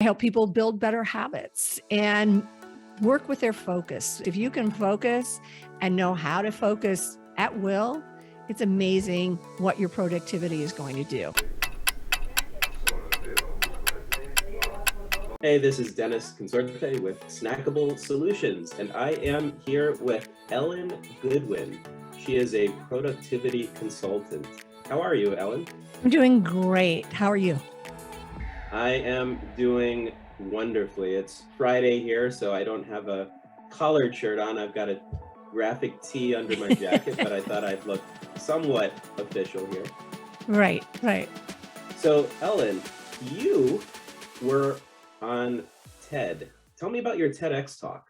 I help people build better habits and work with their focus. If you can focus and know how to focus at will, it's amazing what your productivity is going to do. Hey, this is Dennis Consorte with Snackable Solutions, and I am here with Ellen Goodwin. She is a productivity consultant. How are you, Ellen? I'm doing great. How are you? I am doing wonderfully. It's Friday here, so I don't have a collared shirt on. I've got a graphic tee under my jacket, but I thought I'd look somewhat official here. Right. So, Ellen, you were on TED. Tell me about your TEDx talk.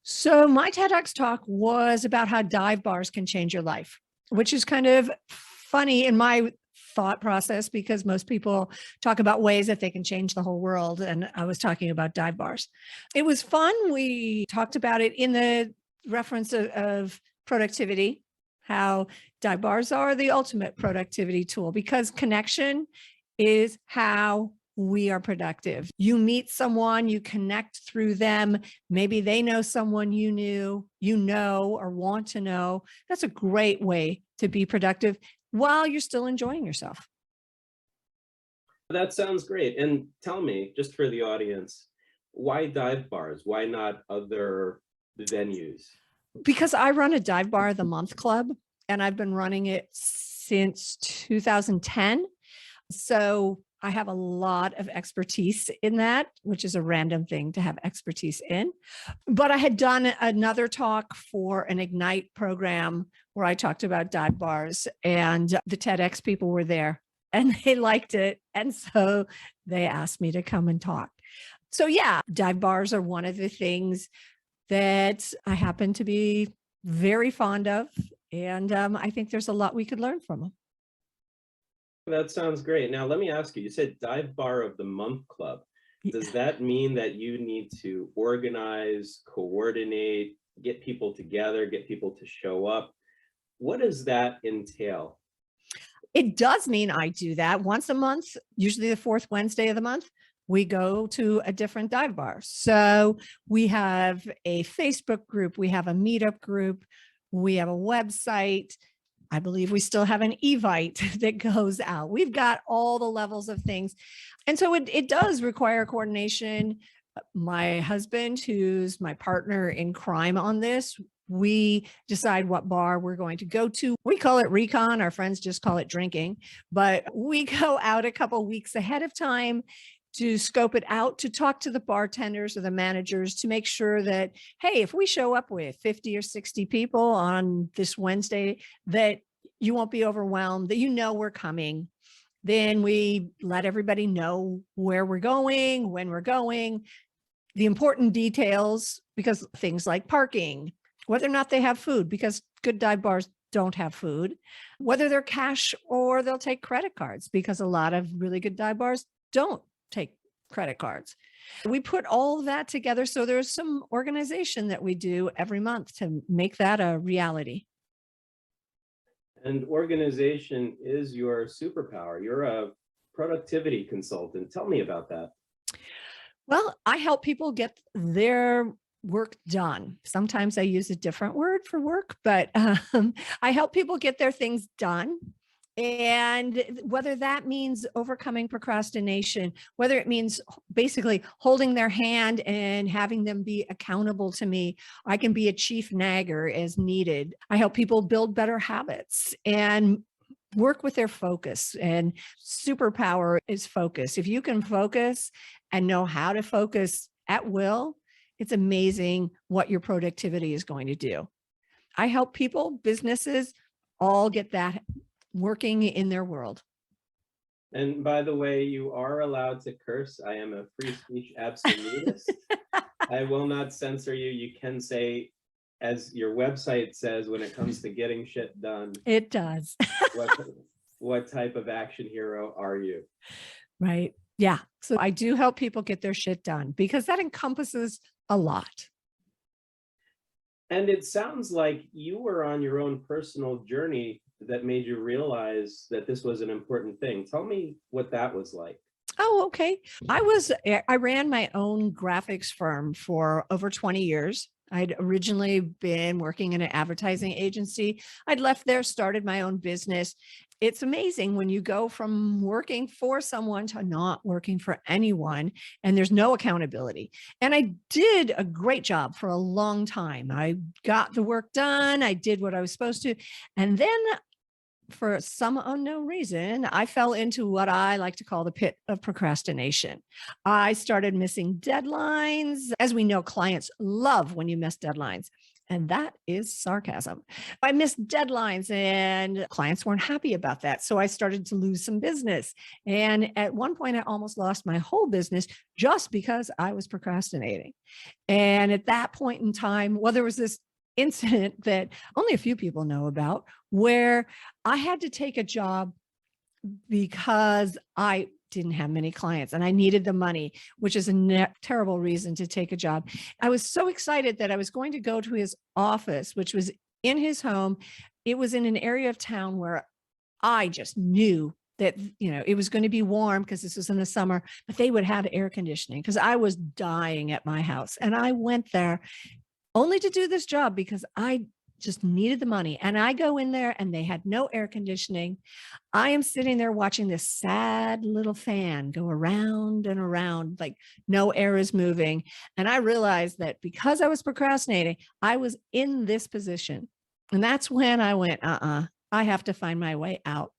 So my TEDx talk was about how dive bars can change your life, which is kind of funny in my thought process because most people talk about ways that they can change the whole world. And I was talking about dive bars. It was fun. We talked about it in the reference of productivity, how dive bars are the ultimate productivity tool because connection is how we are productive. You meet someone, you connect through them. Maybe they know someone you know, or want to know. That's a great way to be productive while you're still enjoying yourself. That sounds great. And tell me, just for the audience, why dive bars? Why not other venues? Because I run a dive bar of the month club and I've been running it since 2010. So I have a lot of expertise in that, which is a random thing to have expertise in. But I had done another talk for an Ignite program where I talked about dive bars and the TEDx people were there and they liked it. And so they asked me to come and talk. So yeah, dive bars are one of the things that I happen to be very fond of. And I think there's a lot we could learn from them. That sounds great. Now, let me ask you, you said dive bar of the month club. Does that mean that you need to organize, coordinate, get people together, get people to show up? What does that entail? It does mean I do that once a month, usually the fourth Wednesday of the month. We go to a different dive bar. So we have a Facebook group, we have a meetup group, we have a website. I believe we still have an Evite that goes out. We've got all the levels of things. And so it does require coordination. My husband, who's my partner in crime on this, we decide what bar we're going to go to. We call it recon. Our friends just call it drinking, but we go out a couple of weeks ahead of time to scope it out, to talk to the bartenders or the managers to make sure that, hey, if we show up with 50 or 60 people on this Wednesday, that you won't be overwhelmed, that you know we're coming. Then we let everybody know where we're going, when we're going, the important details, because things like parking, whether or not they have food, because good dive bars don't have food, whether they're cash or they'll take credit cards, because a lot of really good dive bars don't take credit cards. We put all of that together. So there's some organization that we do every month to make that a reality. And organization is your superpower. You're a productivity consultant. Tell me about that. Well, I help people get their work done. Sometimes I use a different word for work, but I help people get their things done. And whether that means overcoming procrastination, whether it means basically holding their hand and having them be accountable to me, I can be a chief nagger as needed. I help people build better habits and work with their focus. And superpower is focus. If you can focus and know how to focus at will, it's amazing what your productivity is going to do. I help people, businesses, all get that working in their world. And by the way, you are allowed to curse. I am a free speech absolutist. I will not censor you. You can say, as your website says, when it comes to getting shit done. It does. what type of action hero are you? Right. Yeah. So I do help people get their shit done because that encompasses a lot. And it sounds like you were on your own personal journey that made you realize that this was an important thing. Tell me what that was like. Oh, okay. I ran my own graphics firm for over 20 years. I'd originally been working in an advertising agency. I'd left there, started my own business. It's amazing when you go from working for someone to not working for anyone, and there's no accountability. And I did a great job for a long time. I got the work done. I did what I was supposed to. And then for some unknown reason, I fell into what I like to call the pit of procrastination. I started missing deadlines. As we know, clients love when you miss deadlines. And that is sarcasm. I missed deadlines and clients weren't happy about that. So I started to lose some business. And at one point, I almost lost my whole business just because I was procrastinating. And at that point in time, well, there was this incident that only a few people know about where I had to take a job because I didn't have many clients and I needed the money, which is a terrible reason to take a job. I was so excited that I was going to go to his office, which was in his home. It was in an area of town where I just knew that, it was going to be warm because this was in the summer, but they would have air conditioning because I was dying at my house. And I went there only to do this job because I just needed the money. And I go in there and they had no air conditioning. I am sitting there watching this sad little fan go around and around, like no air is moving. And I realized that because I was procrastinating, I was in this position. And that's when I went, I have to find my way out.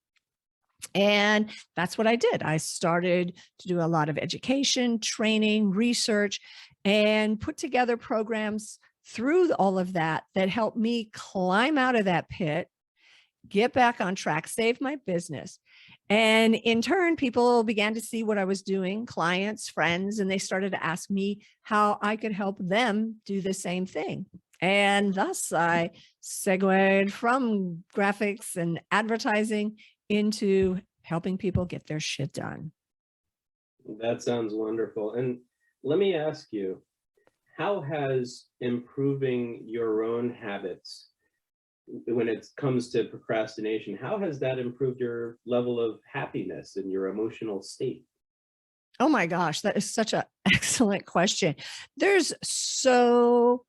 And that's what I did. I started to do a lot of education, training, research, and put together programs through all of that helped me climb out of that pit, get back on track, save my business. And in turn, people began to see what I was doing, clients, friends, and they started to ask me how I could help them do the same thing. And thus I segued from graphics and advertising into helping people get their shit done. That sounds wonderful. And let me ask you, how has improving your own habits when it comes to procrastination, how has that improved your level of happiness and your emotional state? Oh my gosh, that is such an excellent question. There's so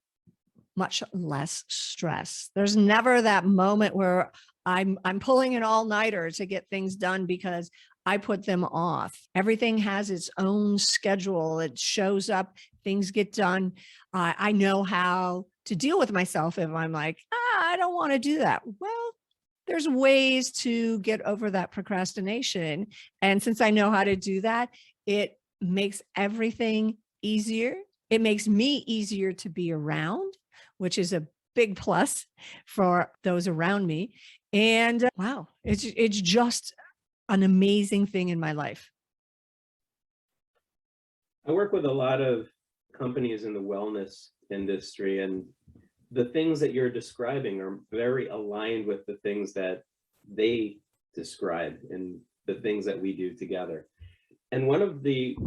much less stress. There's never that moment where I'm pulling an all-nighter to get things done because I put them off. Everything has its own schedule. It shows up, things get done. I know how to deal with myself if I'm like, I don't want to do that. Well, there's ways to get over that procrastination. And since I know how to do that, it makes everything easier. It makes me easier to be around, which is a big plus for those around me. And wow, it's just an amazing thing in my life. I work with a lot of companies in the wellness industry, and the things that you're describing are very aligned with the things that they describe and the things that we do together. And one of the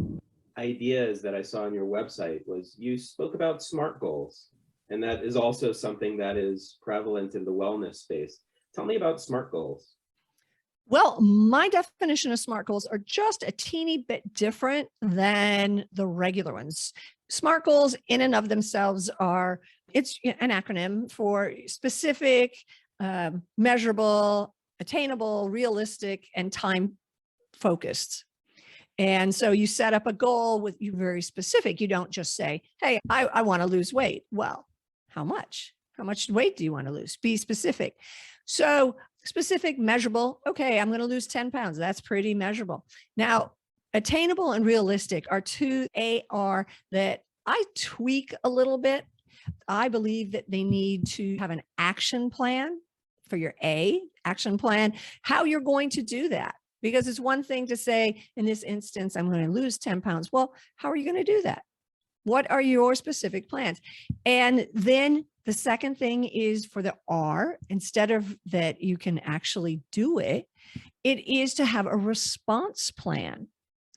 ideas that I saw on your website was you spoke about SMART goals. And that is also something that is prevalent in the wellness space. Tell me about SMART goals. Well, my definition of SMART goals are just a teeny bit different than the regular ones. SMART goals in and of themselves it's an acronym for specific, measurable, attainable, realistic, and time focused. And so you set up a goal with you very specific. You don't just say, hey, I want to lose weight. Well, how much? How much weight do you want to lose? Be specific. So specific, measurable. Okay, I'm going to lose 10 pounds. That's pretty measurable. Now, attainable and realistic are two AR that I tweak a little bit. I believe that they need to have an action plan for your action plan, how you're going to do that. Because it's one thing to say, in this instance, I'm going to lose 10 pounds. Well, how are you going to do that? What are your specific plans? And then the second thing is for the R, instead of that you can actually do it, it is to have a response plan.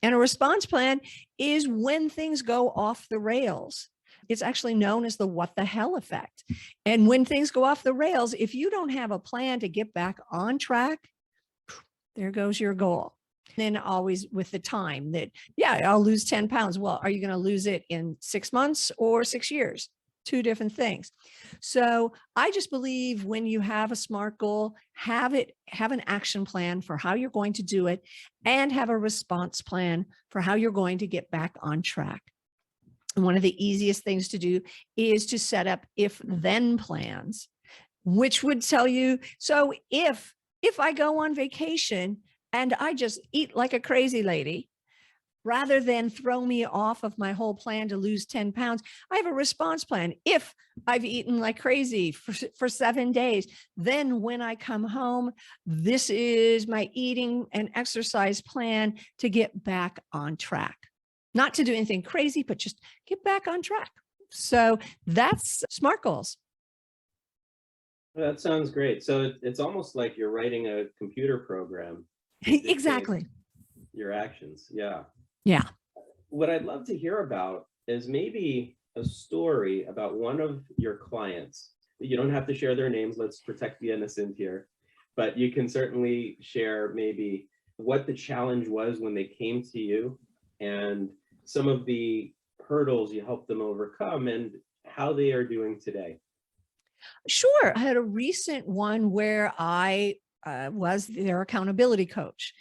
And a response plan is when things go off the rails. It's actually known as the what the hell effect. And when things go off the rails, if you don't have a plan to get back on track, there goes your goal. Then always with the time that, yeah, I'll lose 10 pounds. Well, are you going to lose it in 6 months or 6 years? Two different things. So I just believe when you have a SMART goal, have an action plan for how you're going to do it, and have a response plan for how you're going to get back on track. And one of the easiest things to do is to set up if-then plans, which would tell you, so if I go on vacation and I just eat like a crazy lady, rather than throw me off of my whole plan to lose 10 pounds, I have a response plan. If I've eaten like crazy for 7 days, then when I come home, this is my eating and exercise plan to get back on track. Not to do anything crazy, but just get back on track. So that's SMART goals. That sounds great. So it's almost like you're writing a computer program. Exactly. Your actions. Yeah. Yeah. What I'd love to hear about is maybe a story about one of your clients. You don't have to share their names. Let's protect the innocent here. But you can certainly share maybe what the challenge was when they came to you and some of the hurdles you helped them overcome and how they are doing today. Sure. I had a recent one where I was their accountability coach,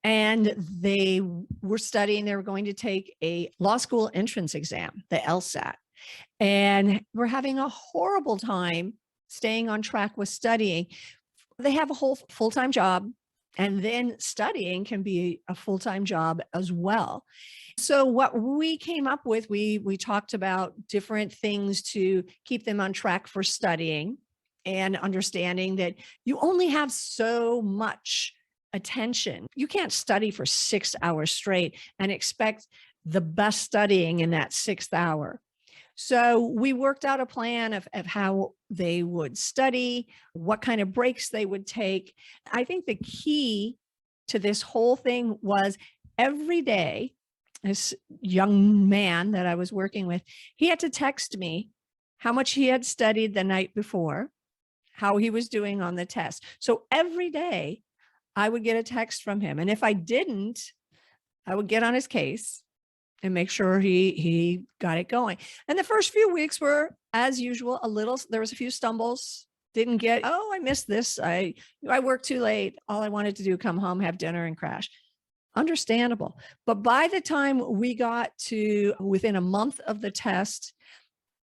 and they were studying, they were going to take a law school entrance exam, the LSAT, and we're having a horrible time staying on track with studying. They have a whole full-time job, and then studying can be a full-time job as well. So what we came up with, we talked about different things to keep them on track for studying, and understanding that you only have so much attention. You can't study for 6 hours straight and expect the best studying in that 6th hour. So we worked out a plan of how they would study, what kind of breaks they would take. I think the key to this whole thing was every day, this young man that I was working with, he had to text me how much he had studied the night before, how he was doing on the test. So every day I would get a text from him. And if I didn't, I would get on his case and make sure he got it going. And the first few weeks were, as usual, there was a few stumbles. Didn't get, oh, I missed this. I worked too late. All I wanted to do, come home, have dinner, and crash. Understandable. But by the time we got to within a month of the test,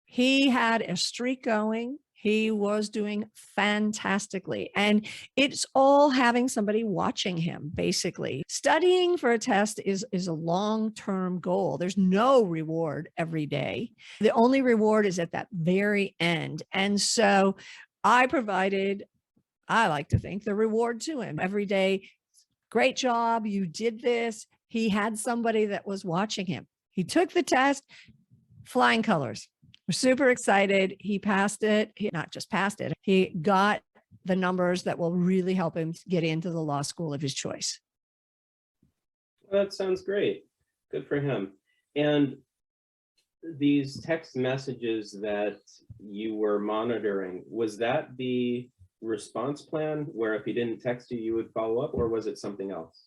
he had a streak going. He was doing fantastically. And it's all having somebody watching him, basically. Studying for a test is a long-term goal. There's no reward every day. The only reward is at that very end. And so I provided, I like to think, the reward to him every day. Great job. You did this. He had somebody that was watching him. He took the test, flying colors. We're super excited. He passed it. He not just passed it. He got the numbers that will really help him get into the law school of his choice. Well, that sounds great. Good for him. And these text messages that you were monitoring, was that the response plan where if he didn't text you, you would follow up, or was it something else?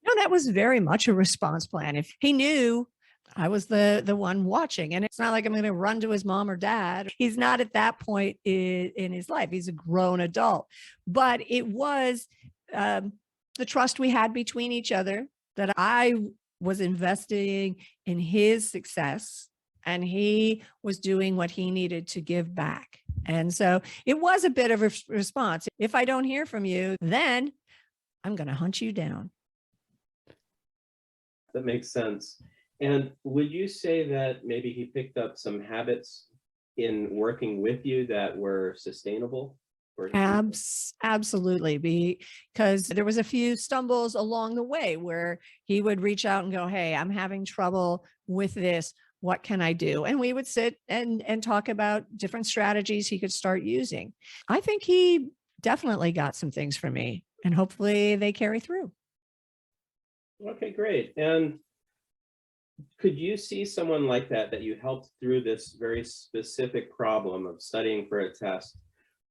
No, that was very much a response plan. If he knew I was the one watching, and it's not like I'm going to run to his mom or dad. He's not at that point in his life. He's a grown adult, but it was the trust we had between each other, that I was investing in his success and he was doing what he needed to give back. And so it was a bit of a response. If I don't hear from you, then I'm going to hunt you down. That makes sense. And would you say that maybe he picked up some habits in working with you that were sustainable? Absolutely, because there was a few stumbles along the way where he would reach out and go, hey, I'm having trouble with this. What can I do? And we would sit and talk about different strategies he could start using. I think he definitely got some things from me, and hopefully they carry through. Okay, great. And could you see someone like that you helped through this very specific problem of studying for a test,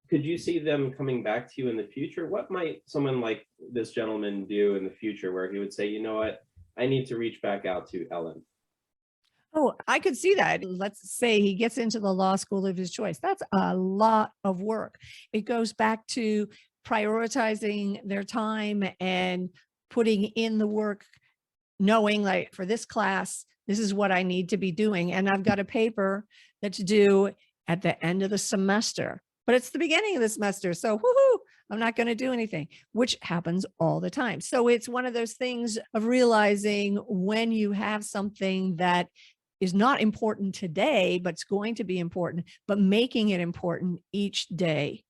could you see them coming back to you in the future? What might someone like this gentleman do in the future where he would say, you know what, I need to reach back out to Ellen? Oh, I could see that. Let's say he gets into the law school of his choice. That's a lot of work. It goes back to prioritizing their time and putting in the work, knowing like for this class, this is what I need to be doing. And I've got a paper that's due at the end of the semester, but it's the beginning of the semester. So woohoo, I'm not going to do anything, which happens all the time. So it's one of those things of realizing when you have something that is not important today, but it's going to be important, but making it important each day.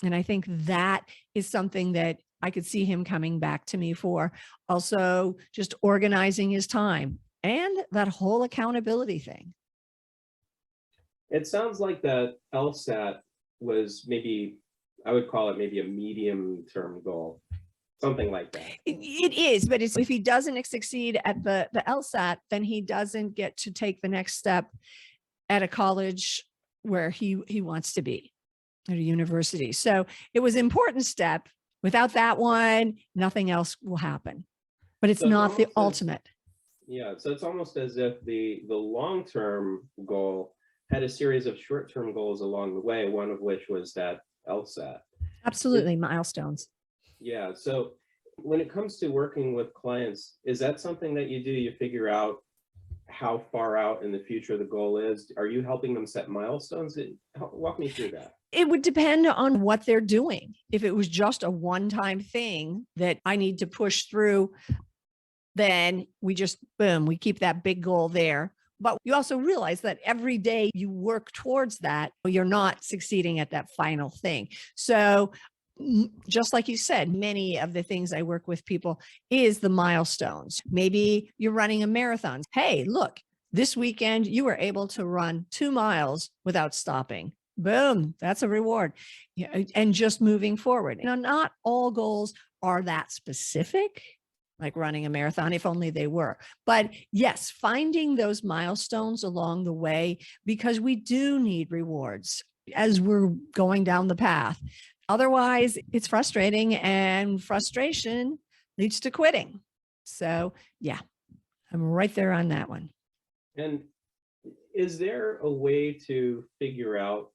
And I think that is something that I could see him coming back to me for. Also, just organizing his time and that whole accountability thing. It sounds like that LSAT was maybe, I would call it maybe a medium-term goal, something like that. It is, but it's, if he doesn't succeed at the LSAT, then he doesn't get to take the next step at a college where he wants to be, at a university. So it was an important step. Without that one, nothing else will happen. But it's So not the ultimate. Yeah, so it's almost as if the long-term goal had a series of short-term goals along the way, one of which was that LSAT. Absolutely, milestones. Yeah, so when it comes to working with clients, is that something that you do? You figure out how far out in the future the goal is? Are you helping them set milestones? Walk me through that. It would depend on what they're doing. If it was just a one-time thing that I need to push through, then we just, boom, we keep that big goal there. But you also realize that every day you work towards that, you're not succeeding at that final thing. So just like you said, many of the things I work with people is the milestones. Maybe you're running a marathon. Hey, look, this weekend you were able to run 2 miles without stopping. Boom, that's a reward. And just moving forward. Now, not all goals are that specific, like running a marathon, if only they were. But yes, finding those milestones along the way, because we do need rewards as we're going down the path. Otherwise, it's frustrating, and frustration leads to quitting. So yeah, I'm right there on that one. And is there a way to figure out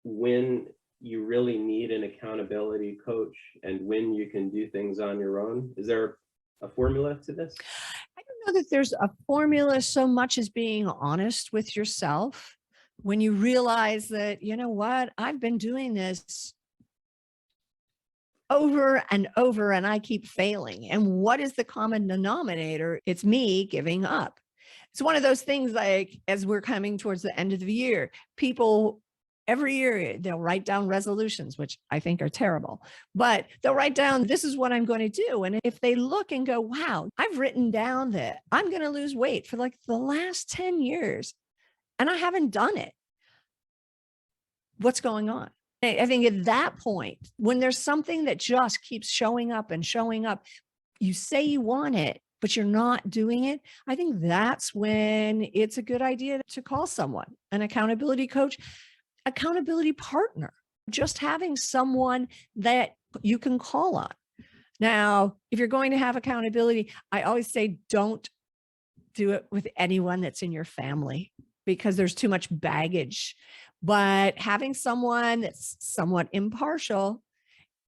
when you really need an accountability coach and when you can do things on your own? Is there a formula to this? I don't know that there's a formula so much as being honest with yourself. When you realize that, you know what, I've been doing this over and over and I keep failing. And what is the common denominator? It's me giving up. It's one of those things, like as we're coming towards the end of the year, people every year they'll write down resolutions, which I think are terrible, but they'll write down, this is what I'm going to do. And if they look and go, wow, I've written down that I'm going to lose weight for like the last 10 years and I haven't done it. What's going on? I think at that point, when there's something that just keeps showing up and showing up, you say you want it, but you're not doing it. I think that's when it's a good idea to call someone, an accountability coach, accountability partner, just having someone that you can call on. Now, if you're going to have accountability, I always say, don't do it with anyone that's in your family because there's too much baggage. But having someone that's somewhat impartial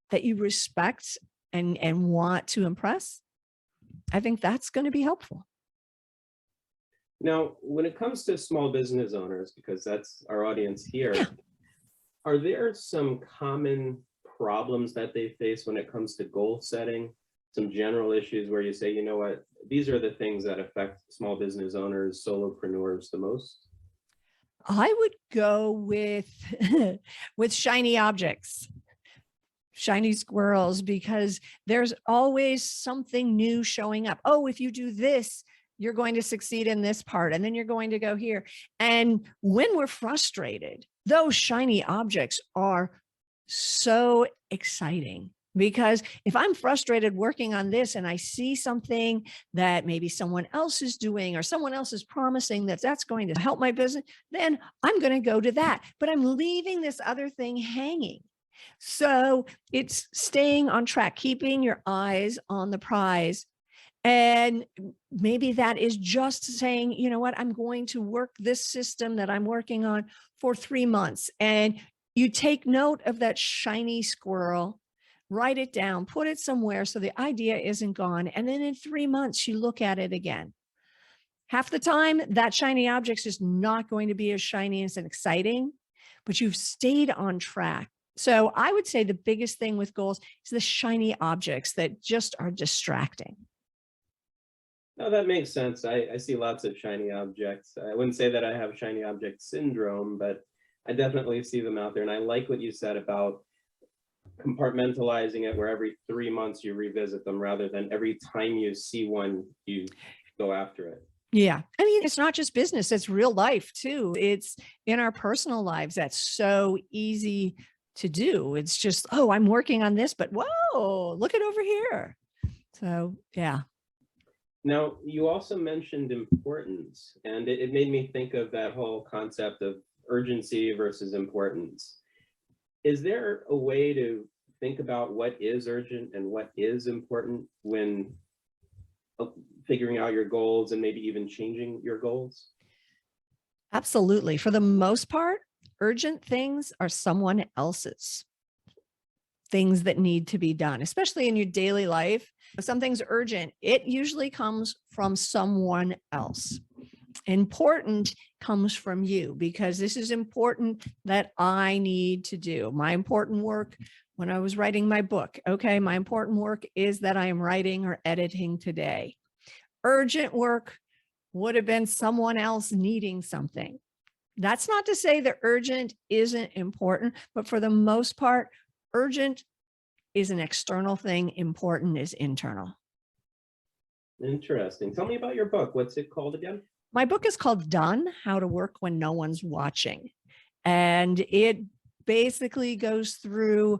that you respect and want to impress, I think that's going to be helpful. Now, when it comes to small business owners, because that's our audience here, yeah, are there some common problems that they face when it comes to goal setting? Some general issues where you say, you know what, these are the things that affect small business owners, solopreneurs the most? I would go with with shiny objects, shiny squirrels, because there's always something new showing up. Oh, if you do this, you're going to succeed in this part, and then you're going to go here. And when we're frustrated, those shiny objects are so exciting Because if I'm frustrated working on this and I see something that maybe someone else is doing or someone else is promising that that's going to help my business, then I'm going to go to that. But I'm leaving this other thing hanging. So it's staying on track, keeping your eyes on the prize. And maybe that is just saying, you know what, I'm going to work this system that I'm working on for 3 months. And you take note of that shiny squirrel, write it down, put it somewhere so the idea isn't gone. And then in 3 months, you look at it again. Half the time, that shiny object is not going to be as shiny as exciting, but you've stayed on track. So I would say the biggest thing with goals is the shiny objects that just are distracting. No, that makes sense. I see lots of shiny objects. I wouldn't say that I have shiny object syndrome, but I definitely see them out there. And I like what you said about compartmentalizing it, where every 3 months you revisit them rather than every time you see one, you go after it. Yeah. I mean, it's not just business, it's real life too. It's in our personal lives. That's so easy to do. It's just, oh, I'm working on this, but whoa, look at over here. So, yeah. Now, you also mentioned importance, and it made me think of that whole concept of urgency versus importance. Is there a way to think about what is urgent and what is important when figuring out your goals and maybe even changing your goals? Absolutely. For the most part, urgent things are someone else's things that need to be done, especially in your daily life. If something's urgent, it usually comes from someone else. Important comes from you because this is important that I need to do. My important work when I was writing my book, okay, my important work is that I am writing or editing today. Urgent work would have been someone else needing something. That's not to say that urgent isn't important, but for the most part, urgent is an external thing, important is internal. Interesting. Tell me about your book. What's it called again? My book is called Done: How to Work When No One's Watching. And it basically goes through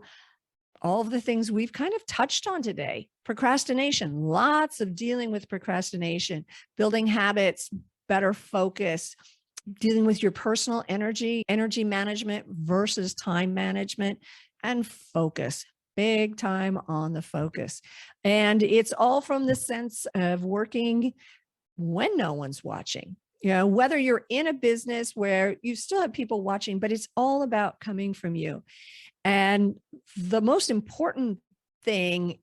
all of the things we've kind of touched on today. Procrastination, lots of dealing with procrastination, building habits, better focus, dealing with your personal energy management versus time management, and focus. Big time on the focus. And it's all from the sense of working when no one's watching. You know, whether you're in a business where you still have people watching, but it's all about coming from you. And the most important thing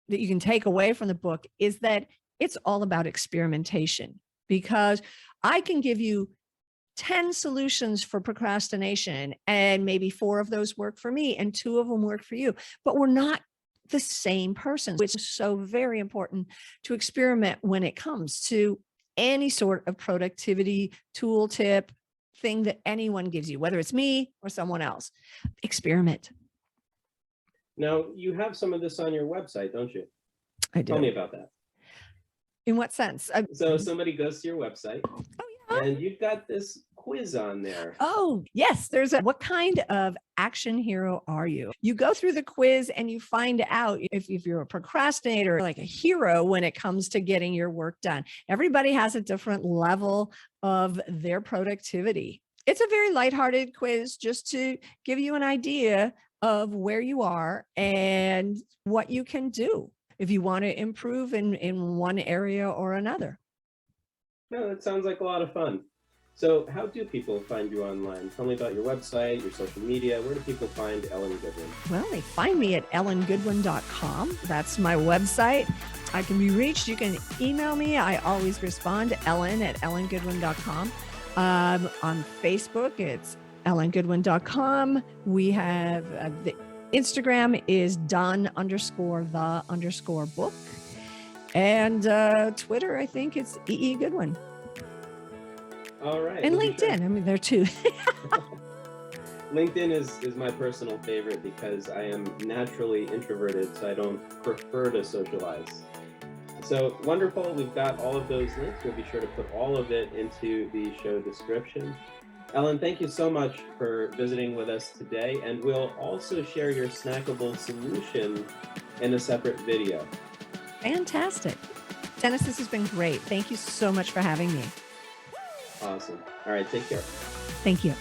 that you can take away from the book is that it's all about experimentation, because I can give you 10 solutions for procrastination and maybe 4 of those work for me and 2 of them work for you, but we're not the same person. It's so very important to experiment when it comes to any sort of productivity tool, tip, thing that anyone gives you, whether it's me or someone else. Experiment. Now, you have some of this on your website, don't you? I do. Tell me about that. In what sense? So somebody goes to your website, Oh, yeah. and you've got this quiz on there. Oh, yes. There's a, what kind of action hero are you? You go through the quiz and you find out if you're a procrastinator, like a hero when it comes to getting your work done. Everybody has a different level of their productivity. It's a very lighthearted quiz just to give you an idea of where you are and what you can do if you want to improve in one area or another. No, that sounds like a lot of fun. So how do people find you online? Tell me about your website, your social media. Where do people find Ellen Goodwin? Well, they find me at ellengoodwin.com. That's my website. I can be reached. You can email me. I always respond, ellen@ellengoodwin.com. On Facebook, it's ellengoodwin.com. We have the Instagram is done_the_book. And Twitter, I think it's EE Goodwin. All right. And LinkedIn. I mean, there too. LinkedIn is my personal favorite because I am naturally introverted, so I don't prefer to socialize. So wonderful. We've got all of those links. We'll be sure to put all of it into the show description. Ellen, thank you so much for visiting with us today, and we'll also share your snackable solution in a separate video. Fantastic. Dennis, this has been great. Thank you so much for having me. Awesome. All right, take care. Thank you.